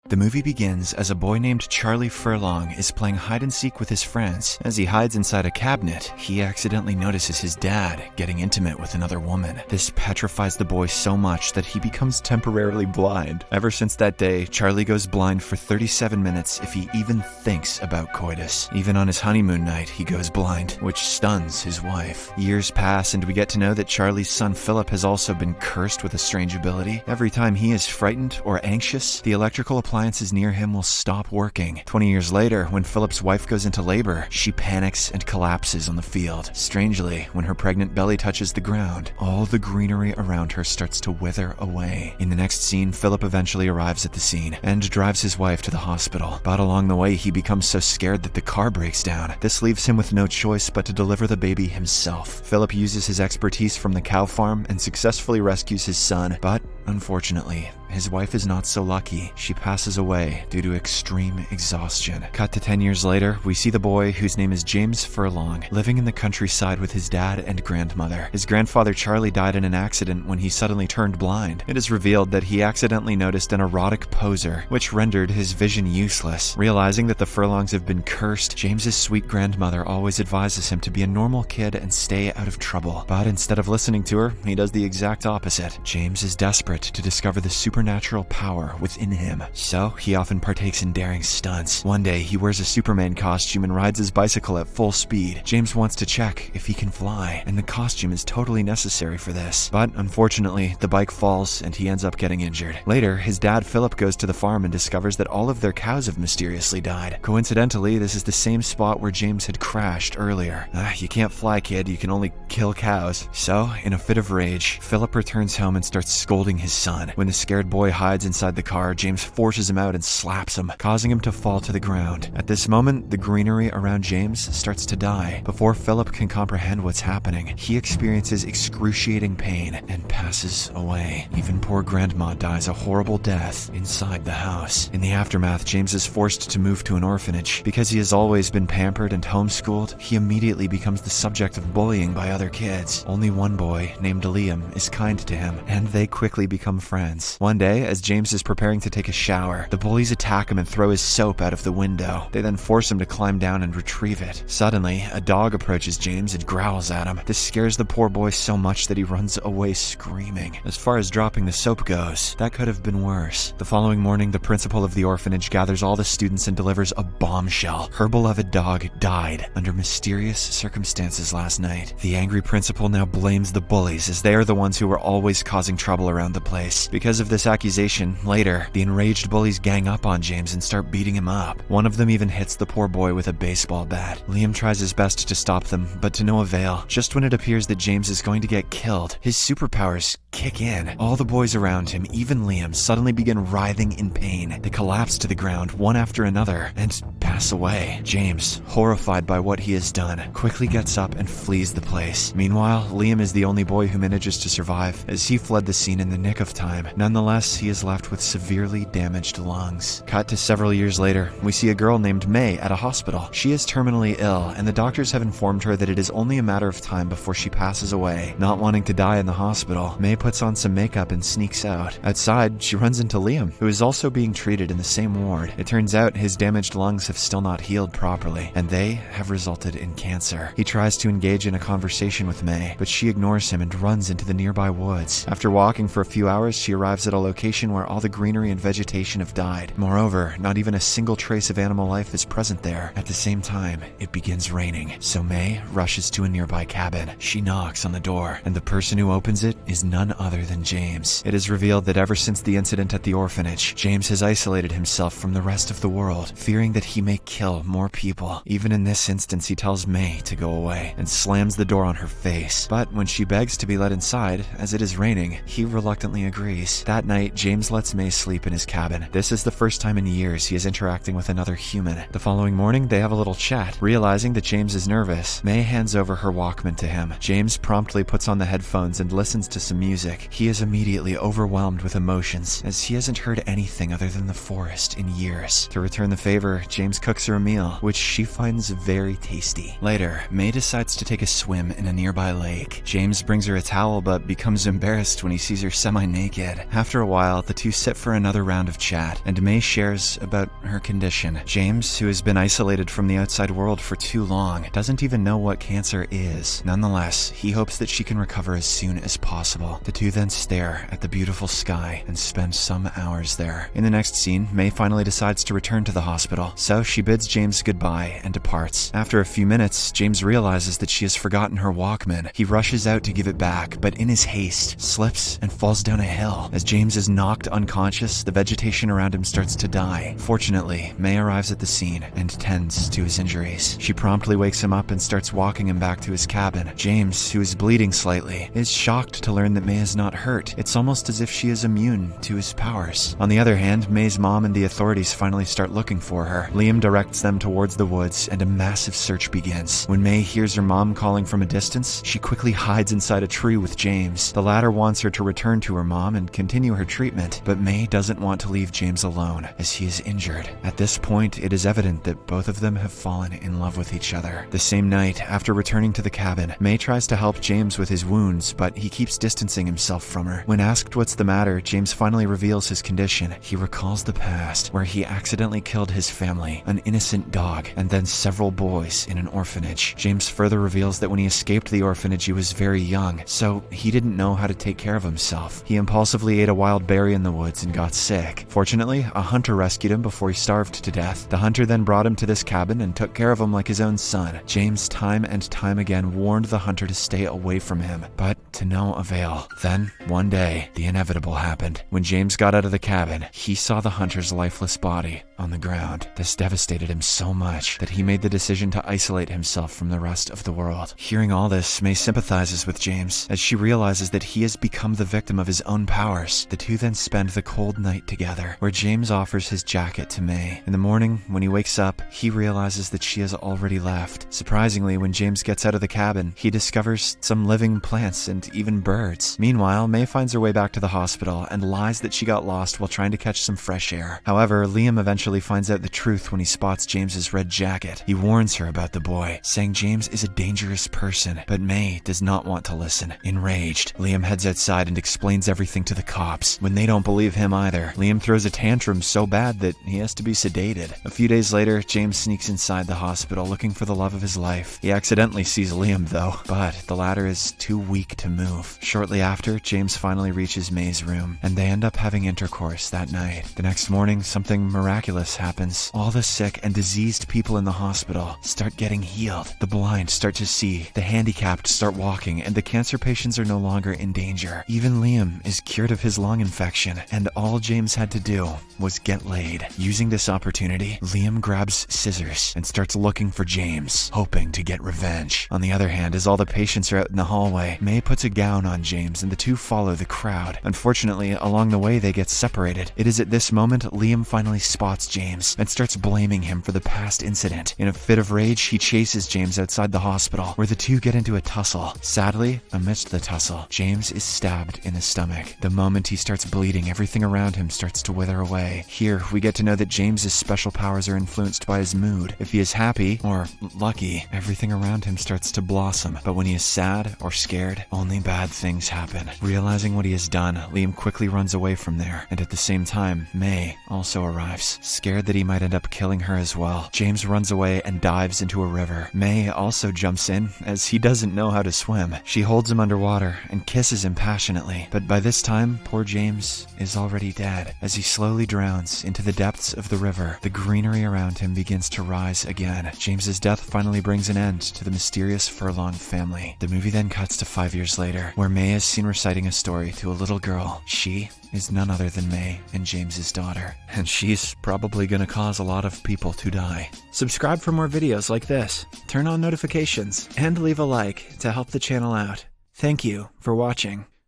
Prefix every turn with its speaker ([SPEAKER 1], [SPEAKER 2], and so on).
[SPEAKER 1] The movie begins as a boy named Charlie Furlong is playing hide-and-seek with his friends. As he hides inside a cabinet, he accidentally notices his dad getting intimate with another woman. This petrifies the boy so much that he becomes temporarily blind. Ever since that day, Charlie goes blind for 37 minutes if he even thinks about coitus. Even on his honeymoon night, he goes blind, which stuns his wife. Years pass and we get to know that Charlie's son Philip has also been cursed with a strange ability. Every time he is frightened or anxious, the electrical appliances near him will stop working. 20 years later, when Philip's wife goes into labor, she panics and collapses on the field. Strangely, when her pregnant belly touches the ground, all the greenery around her starts to wither away. In the next scene, Philip eventually arrives at the scene and drives his wife to the hospital. But along the way, he becomes so scared that the car breaks down. This leaves him with no choice but to deliver the baby himself. Philip uses his expertise from the cow farm and successfully rescues his son, but unfortunately, his wife is not so lucky. She passes away due to extreme exhaustion. Cut to 10 years later, we see the boy, whose name is James Furlong, living in the countryside with his dad and grandmother. His grandfather Charlie died in an accident when he suddenly turned blind. It is revealed that he accidentally noticed an erotic poser, which rendered his vision useless. Realizing that the Furlongs have been cursed, James's sweet grandmother always advises him to be a normal kid and stay out of trouble. But instead of listening to her, he does the exact opposite. James is desperate to discover the supernatural power within him, so he often partakes in daring stunts. One day, he wears a Superman costume and rides his bicycle at full speed. James wants to check if he can fly, and the costume is totally necessary for this. But unfortunately, the bike falls and he ends up getting injured. Later, his dad Philip goes to the farm and discovers that all of their cows have mysteriously died. Coincidentally, this is the same spot where James had crashed earlier. You can't fly, kid, you can only kill cows. So, in a fit of rage, Philip returns home and starts scolding his son. When the scared boy hides inside the car, James forces him out and slaps him, causing him to fall to the ground. At this moment, the greenery around James starts to die. Before Philip can comprehend what's happening, he experiences excruciating pain and passes away. Even poor grandma dies a horrible death inside the house. In the aftermath, James is forced to move to an orphanage. Because he has always been pampered and homeschooled, he immediately becomes the subject of bullying by other kids. Only one boy, named Liam, is kind to him, and they quickly become friends. One day, as James is preparing to take a shower, the bullies attack him and throw his soap out of the window. They then force him to climb down and retrieve it. Suddenly, a dog approaches James and growls at him. This scares the poor boy so much that he runs away screaming. As far as dropping the soap goes, that could have been worse. The following morning, the principal of the orphanage gathers all the students and delivers a bombshell. Her beloved dog died under mysterious circumstances last night. The angry principal now blames the bullies, as they are the ones who were always causing trouble around the place. Because of this accusation, later, the enraged bullies gang up on James and start beating him up. One of them even hits the poor boy with a baseball bat. Liam tries his best to stop them, but to no avail. Just when it appears that James is going to get killed, his superpowers kick in. All the boys around him, even Liam, suddenly begin writhing in pain. They collapse to the ground, one after another, and pass away. James, horrified by what he has done, quickly gets up and flees the place. Meanwhile, Liam is the only boy who manages to survive, as he fled the scene in the nick of time. Nonetheless, he is left with severely damaged lungs. Cut to several years later, we see a girl named May at a hospital. She is terminally ill, and the doctors have informed her that it is only a matter of time before she passes away. Not wanting to die in the hospital, May puts on some makeup and sneaks out. Outside, she runs into Liam, who is also being treated in the same ward. It turns out his damaged lungs have still not healed properly, and they have resulted in cancer. He tries to engage in a conversation with May, but she ignores him and runs into the nearby woods. After walking for a few hours, she arrives at a location where all the greenery and vegetation have died. Moreover, not even a single trace of animal life is present there. At the same time, it begins raining, so May rushes to a nearby cabin. She knocks on the door, and the person who opens it is none other than James. It is revealed that ever since the incident at the orphanage, James has isolated himself from the rest of the world, fearing that he may kill more people. Even in this instance, he tells May to go away and slams the door on her face. But when she begs to be let inside, as it is raining, he reluctantly agrees. That night, James lets May sleep in his cabin. This is the first time in years he is interacting with another human. The following morning, they have a little chat. Realizing that James is nervous, May hands over her Walkman to him. James promptly puts on the headphones and listens to some music. He is immediately overwhelmed with emotions, as he hasn't heard anything other than the forest in years. To return the favor, James cooks her a meal, which she finds very tasty. Later, May decides to take a swim in a nearby lake. James brings her a towel but becomes embarrassed when he sees her semi-naked. After a while, the two sit for another round of chat, and May shares about her condition. James, who has been isolated from the outside world for too long, doesn't even know what cancer is. Nonetheless, he hopes that she can recover as soon as possible. The two then stare at the beautiful sky and spend some hours there. In the next scene, May finally decides to return to the hospital, so she bids James goodbye and departs. After a few minutes, James realizes that she has forgotten her Walkman. He rushes out to give it back, but in his haste, slips and falls down a hill. As James is knocked unconscious, the vegetation around him starts to die. Fortunately, May arrives at the scene and tends to his injuries. She promptly wakes him up and starts walking him back to his cabin. James, who is bleeding slightly, is shocked to learn that May is not hurt. It's almost as if she is immune to his powers. On the other hand, May's mom and the authorities finally start looking for her. Liam directs them towards the woods and a massive search begins. When May hears her mom calling from a distance, she quickly hides inside a tree with James. The latter wants her to return to her mom and continue her treatment, but May doesn't want to leave James alone as he is injured. At this point, it is evident that both of them have fallen in love with each other. The same night, after returning to the cabin, May tries to help James with his wounds, but he keeps distancing himself from her. When asked what's the matter, James finally reveals his condition. He recalls the past, where he accidentally killed his family, an innocent dog, and then several boys in an orphanage. James further reveals that when he escaped the orphanage, he was very young, so he didn't know how to take care of himself. He impulsively ate a wild berry in the woods and got sick. Fortunately, a hunter rescued him before he starved to death. The hunter then brought him to this cabin and took care of him like his own son. James time and time again warned the hunter to stay away from him, but to no avail. Then, one day, the inevitable happened. When James got out of the cabin, he saw the hunter's lifeless body on the ground. This devastated him so much that he made the decision to isolate himself from the rest of the world. Hearing all this, May sympathizes with James as she realizes that he has become the victim of his own powers. The two then spend the cold night together, where James offers his jacket to May. In the morning, when he wakes up, he realizes that she has already left. Surprisingly, when James gets out of the cabin, he discovers some living plants and even birds. Meanwhile, May finds her way back to the hospital and lies that she got lost while trying to catch some fresh air. However, Liam eventually finds out the truth when he spots James's red jacket. He warns her about the boy, saying James is a dangerous person, but May does not want to listen. Enraged, Liam heads outside and explains everything to the cops. When they don't believe him either, Liam throws a tantrum so bad that he has to be sedated. A few days later, James sneaks inside the hospital looking for the love of his life. He accidentally sees Liam though, but the latter is too weak to move. Shortly after, James finally reaches May's room, and they end up having intercourse that night. The next morning, something miraculous happens. All the sick and diseased people in the hospital start getting healed. The blind start to see, the handicapped start walking, and the cancer patients are no longer in danger. Even Liam is cured of his lung infection, and all James had to do was get laid. Using this opportunity, Liam grabs scissors and starts looking for James, hoping to get revenge. On the other hand, as all the patients are out in the hallway, May puts a gown on James and the two follow the crowd. Unfortunately, along the way they get separated. It is at this moment Liam finally spots James and starts blaming him for the past incident. In a fit of rage, he chases James outside the hospital, where the two get into a tussle. Sadly, amidst the tussle, James is stabbed in the stomach. The moment he starts bleeding, everything around him starts to wither away. Here, we get to know that James's special powers are influenced by his mood. If he is happy, or lucky, everything around him starts to blossom. But when he is sad or scared, only bad things happen. Realizing what he has done, Liam quickly runs away from there, and at the same time, May also arrives, scared that he might end up killing her as well. James runs away and dives into a river. May also jumps in, as he doesn't know how to swim. She holds him underwater and kisses him passionately, but by this time, poor James is already dead. As he slowly drowns into the depths of the river, the greenery around him begins to rise again. James's death finally brings an end to the mysterious Furlong family. The movie then cuts to 5 years later, where May is seen reciting a story to a little girl. She is none other than May and James's daughter, and she's probably gonna cause a lot of people to die. Subscribe for more videos like this, turn on notifications, and leave a like to help the channel out. Thank you for watching.